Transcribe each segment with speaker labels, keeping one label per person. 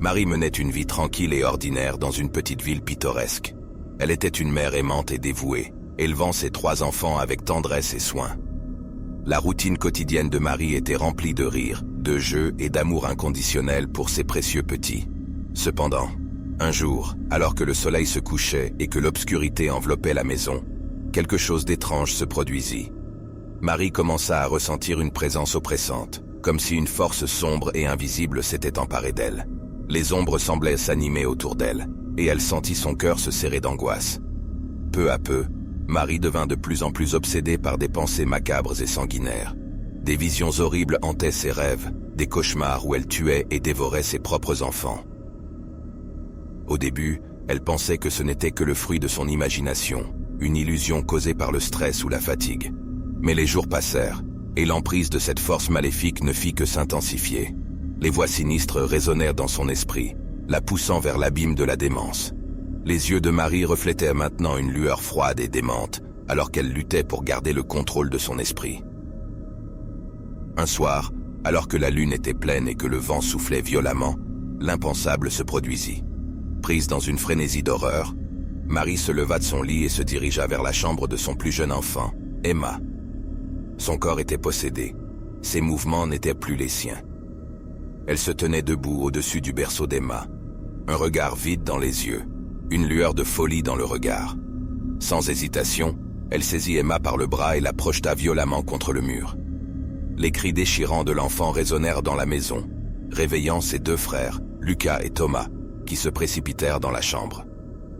Speaker 1: Marie menait une vie tranquille et ordinaire dans une petite ville pittoresque. Elle était une mère aimante et dévouée, élevant ses 3 enfants avec tendresse et soin. La routine quotidienne de Marie était remplie de rires, de jeux et d'amour inconditionnel pour ses précieux petits. Cependant, un jour, alors que le soleil se couchait et que l'obscurité enveloppait la maison, quelque chose d'étrange se produisit. Marie commença à ressentir une présence oppressante, comme si une force sombre et invisible s'était emparée d'elle. Les ombres semblaient s'animer autour d'elle, et elle sentit son cœur se serrer d'angoisse. Peu à peu, Marie devint de plus en plus obsédée par des pensées macabres et sanguinaires. Des visions horribles hantaient ses rêves, des cauchemars où elle tuait et dévorait ses propres enfants. Au début, elle pensait que ce n'était que le fruit de son imagination, une illusion causée par le stress ou la fatigue. Mais les jours passèrent, et l'emprise de cette force maléfique ne fit que s'intensifier. Les voix sinistres résonnèrent dans son esprit, la poussant vers l'abîme de la démence. Les yeux de Marie reflétaient maintenant une lueur froide et démente, alors qu'elle luttait pour garder le contrôle de son esprit. Un soir, alors que la lune était pleine et que le vent soufflait violemment, l'impensable se produisit. Prise dans une frénésie d'horreur, Marie se leva de son lit et se dirigea vers la chambre de son plus jeune enfant, Emma. Son corps était possédé, ses mouvements n'étaient plus les siens. Elle se tenait debout au-dessus du berceau d'Emma, un regard vide dans les yeux, une lueur de folie dans le regard. Sans hésitation, elle saisit Emma par le bras et la projeta violemment contre le mur. Les cris déchirants de l'enfant résonnèrent dans la maison, réveillant ses 2 frères, Lucas et Thomas, qui se précipitèrent dans la chambre.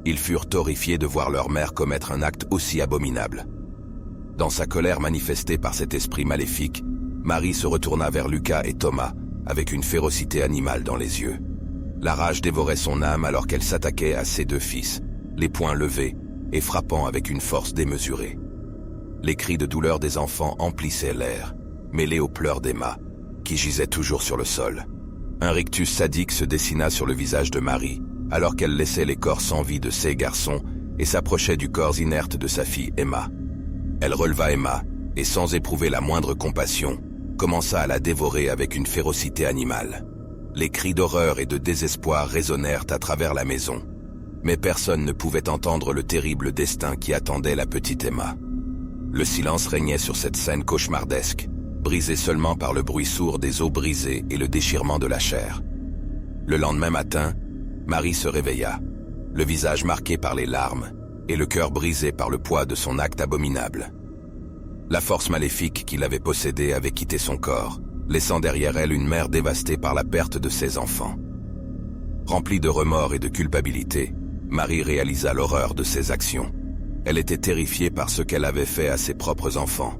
Speaker 1: Ils furent horrifiés de voir leur mère commettre un acte aussi abominable. Dans sa colère manifestée par cet esprit maléfique, Marie se retourna vers Lucas et Thomas, avec une férocité animale dans les yeux. La rage dévorait son âme alors qu'elle s'attaquait à ses 2 fils, les poings levés et frappant avec une force démesurée. Les cris de douleur des enfants emplissaient l'air, mêlés aux pleurs d'Emma, qui gisait toujours sur le sol. Un rictus sadique se dessina sur le visage de Marie, alors qu'elle laissait les corps sans vie de ses garçons et s'approchait du corps inerte de sa fille Emma. Elle releva Emma, et sans éprouver la moindre compassion, commença à la dévorer avec une férocité animale. Les cris d'horreur et de désespoir résonnèrent à travers la maison, mais personne ne pouvait entendre le terrible destin qui attendait la petite Emma. Le silence régnait sur cette scène cauchemardesque, brisé seulement par le bruit sourd des os brisés et le déchirement de la chair. Le lendemain matin, Marie se réveilla, le visage marqué par les larmes et le cœur brisé par le poids de son acte abominable. La force maléfique qui l'avait possédée avait quitté son corps, laissant derrière elle une mère dévastée par la perte de ses enfants. Remplie de remords et de culpabilité, Marie réalisa l'horreur de ses actions. Elle était terrifiée par ce qu'elle avait fait à ses propres enfants,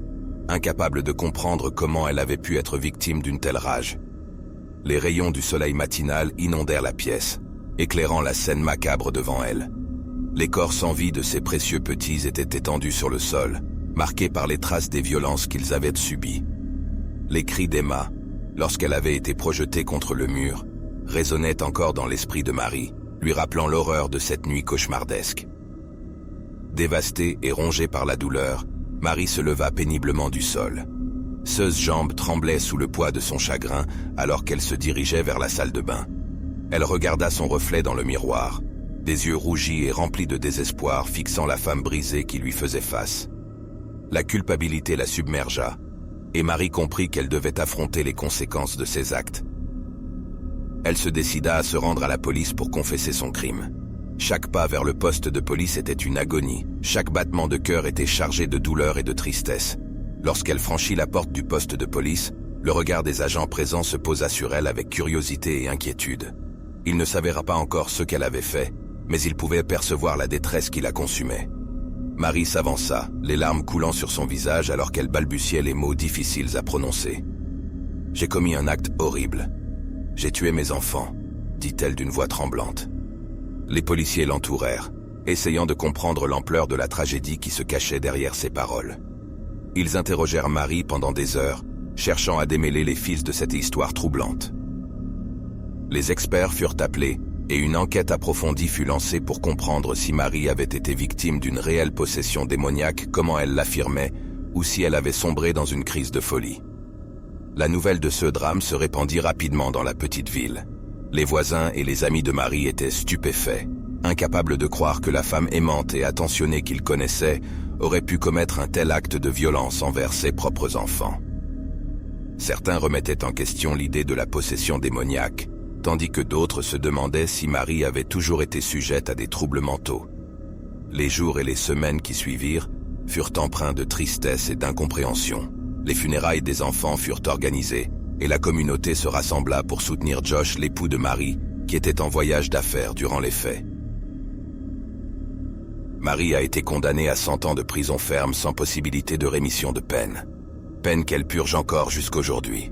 Speaker 1: incapable de comprendre comment elle avait pu être victime d'une telle rage. Les rayons du soleil matinal inondèrent la pièce, éclairant la scène macabre devant elle. Les corps sans vie de ses précieux petits étaient étendus sur le sol, marqués par les traces des violences qu'ils avaient subies. Les cris d'Emma, lorsqu'elle avait été projetée contre le mur, résonnaient encore dans l'esprit de Marie, lui rappelant l'horreur de cette nuit cauchemardesque. Dévastée et rongée par la douleur, Marie se leva péniblement du sol. Ses jambes tremblaient sous le poids de son chagrin alors qu'elle se dirigeait vers la salle de bain. Elle regarda son reflet dans le miroir, des yeux rougis et remplis de désespoir fixant la femme brisée qui lui faisait face. La culpabilité la submergea, et Marie comprit qu'elle devait affronter les conséquences de ses actes. Elle se décida à se rendre à la police pour confesser son crime. Chaque pas vers le poste de police était une agonie, chaque battement de cœur était chargé de douleur et de tristesse. Lorsqu'elle franchit la porte du poste de police, le regard des agents présents se posa sur elle avec curiosité et inquiétude. Il ne s'avéra pas encore ce qu'elle avait fait, mais il pouvait percevoir la détresse qui la consumait. Marie s'avança, les larmes coulant sur son visage alors qu'elle balbutiait les mots difficiles à prononcer. « J'ai commis un acte horrible. J'ai tué mes enfants », dit-elle d'une voix tremblante. Les policiers l'entourèrent, essayant de comprendre l'ampleur de la tragédie qui se cachait derrière ses paroles. Ils interrogèrent Marie pendant des heures, cherchant à démêler les fils de cette histoire troublante. Les experts furent appelés, et une enquête approfondie fut lancée pour comprendre si Marie avait été victime d'une réelle possession démoniaque comme elle l'affirmait, ou si elle avait sombré dans une crise de folie. La nouvelle de ce drame se répandit rapidement dans la petite ville. Les voisins et les amis de Marie étaient stupéfaits, incapables de croire que la femme aimante et attentionnée qu'ils connaissaient aurait pu commettre un tel acte de violence envers ses propres enfants. Certains remettaient en question l'idée de la possession démoniaque, tandis que d'autres se demandaient si Marie avait toujours été sujette à des troubles mentaux. Les jours et les semaines qui suivirent furent empreints de tristesse et d'incompréhension. Les funérailles des enfants furent organisées et la communauté se rassembla pour soutenir Josh, l'époux de Marie, qui était en voyage d'affaires durant les faits. Marie a été condamnée à 100 ans de prison ferme sans possibilité de rémission de peine. Peine qu'elle purge encore jusqu'aujourd'hui.